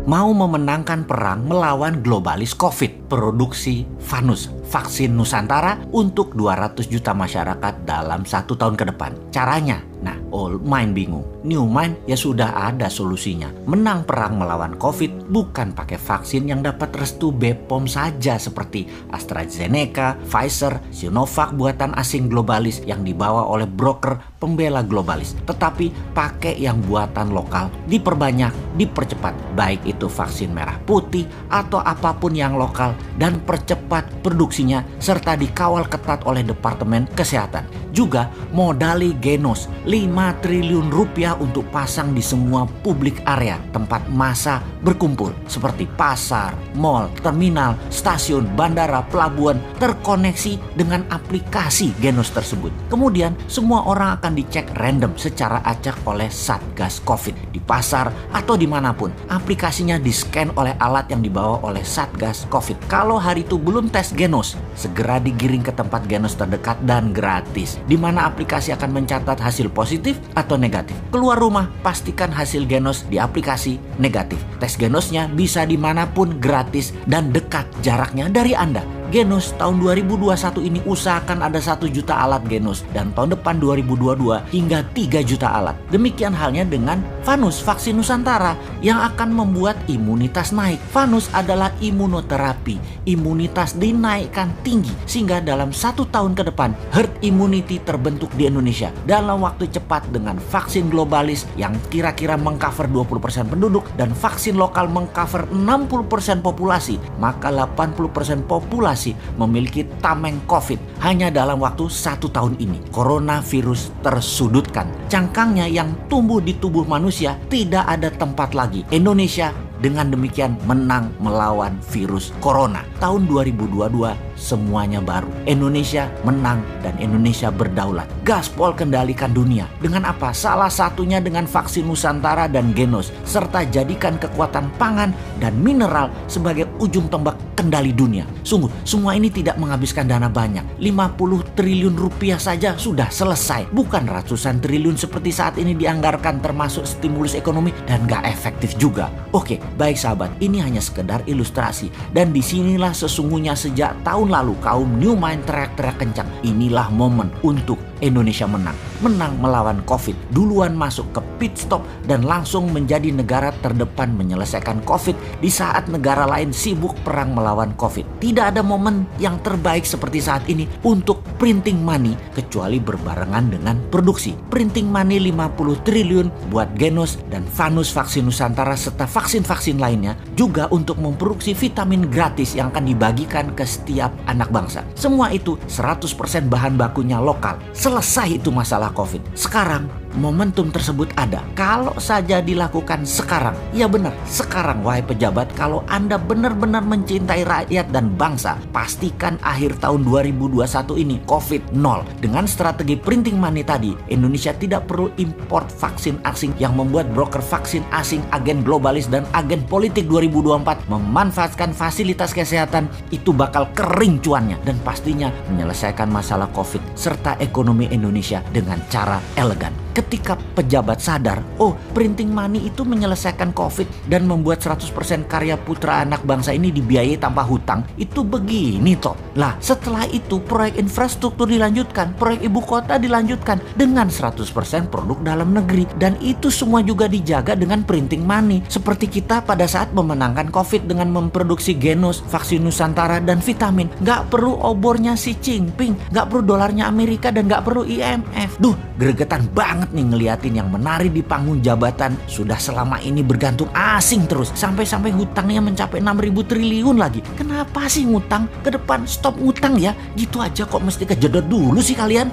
mau memenangkan perang melawan globalis COVID. Produksi Vanus, vaksin Nusantara untuk 200 juta masyarakat dalam 1 tahun ke depan. Caranya, nah old mind bingung, new mind ya sudah ada solusinya. Menang perang melawan COVID bukan pakai vaksin yang dapat restu BPOM saja seperti AstraZeneca, Pfizer, Sinovac buatan asing globalis yang dibawa oleh broker pembela globalis. Tetapi pakai yang buatan lokal, diperbanyak, dipercepat, baik itu vaksin merah putih atau apapun yang lokal, dan percepat produksinya serta dikawal ketat oleh Departemen Kesehatan. Juga modali Genos 5 triliun rupiah untuk pasang di semua publik area tempat massa berkumpul seperti pasar, mal, terminal, stasiun, bandara, pelabuhan terkoneksi dengan aplikasi Genos tersebut. Kemudian semua orang akan dicek random secara acak oleh Satgas COVID di pasar atau dimanapun. Aplikasinya di-scan oleh alat yang dibawa oleh Satgas COVID. Kalau hari itu belum tes Genos, segera digiring ke tempat Genos terdekat dan gratis, di mana aplikasi akan mencatat hasil positif atau negatif. Keluar rumah, pastikan hasil Genos di aplikasi negatif. Tes Genosnya bisa dimanapun gratis dan dekat jaraknya dari Anda. Genos tahun 2021 ini usahakan ada 1 juta alat Genos dan tahun depan 2022 hingga 3 juta alat. Demikian halnya dengan Vanus vaksin Nusantara yang akan membuat imunitas naik. Vanus adalah imunoterapi, imunitas dinaikkan tinggi sehingga dalam 1 tahun ke depan herd immunity terbentuk di Indonesia dalam waktu cepat dengan vaksin globalis yang kira-kira mengcover 20% penduduk dan vaksin lokal mengcover 60% populasi, maka 80% populasi memiliki tameng COVID hanya dalam waktu 1 tahun ini. Coronavirus tersudutkan. Cangkangnya yang tumbuh di tubuh manusia tidak ada tempat lagi. Indonesia dengan demikian menang melawan virus corona. Tahun 2022 semuanya baru. Indonesia menang dan Indonesia berdaulat. Gaspol kendalikan dunia. Dengan apa? Salah satunya dengan vaksin Nusantara dan Genos, serta jadikan kekuatan pangan dan mineral sebagai ujung tombak kendali dunia. Sungguh, semua ini tidak menghabiskan dana banyak. 50 triliun rupiah saja sudah selesai. Bukan ratusan triliun seperti saat ini dianggarkan termasuk stimulus ekonomi dan gak efektif juga. Oke, baik sahabat, ini hanya sekedar ilustrasi. Dan disinilah sesungguhnya sejak tahun lalu kaum New Mind teriak-teriak kencang. Inilah momen untuk Indonesia menang. Menang melawan COVID. Duluan masuk ke pit stop dan langsung menjadi negara terdepan menyelesaikan COVID di saat negara lain sibuk perang melawan COVID. Tidak ada momen yang terbaik seperti saat ini untuk printing money kecuali berbarengan dengan produksi. Printing money 50 triliun buat Genos dan Vanus vaksin Nusantara serta vaksin-vaksin lainnya juga untuk memproduksi vitamin gratis yang akan dibagikan ke setiap anak bangsa. Semua itu 100% bahan bakunya lokal. Selesai itu masalah COVID. Sekarang momentum tersebut ada. Kalau saja dilakukan sekarang, ya benar, sekarang wahai pejabat, kalau Anda benar-benar mencintai rakyat dan bangsa, pastikan akhir tahun 2021 ini COVID nol. Dengan strategi printing money tadi, Indonesia tidak perlu import vaksin asing yang membuat broker vaksin asing, agen globalis dan agen politik 2024 memanfaatkan fasilitas kesehatan itu bakal kering cuannya dan pastinya menyelesaikan masalah COVID serta ekonomi Indonesia dengan cara elegan. Ketika pejabat sadar, oh printing money itu menyelesaikan COVID dan membuat 100% karya putra anak bangsa ini dibiayai tanpa hutang, itu begini toh. Lah setelah itu proyek infrastruktur dilanjutkan, proyek ibu kota dilanjutkan dengan 100% produk dalam negeri. Dan itu semua juga dijaga dengan printing money. Seperti kita pada saat memenangkan COVID dengan memproduksi Genos, vaksin Nusantara dan vitamin. Gak perlu obornya si Jinping, gak perlu dolarnya Amerika dan gak perlu IMF. Duh, gregetan banget nih ngeliatin yang menari di panggung jabatan sudah selama ini bergantung asing terus sampai hutangnya mencapai 6.000 triliun lagi. Kenapa sih ngutang? Ke depan stop ngutang ya. Gitu aja kok mesti kejedot dulu sih kalian.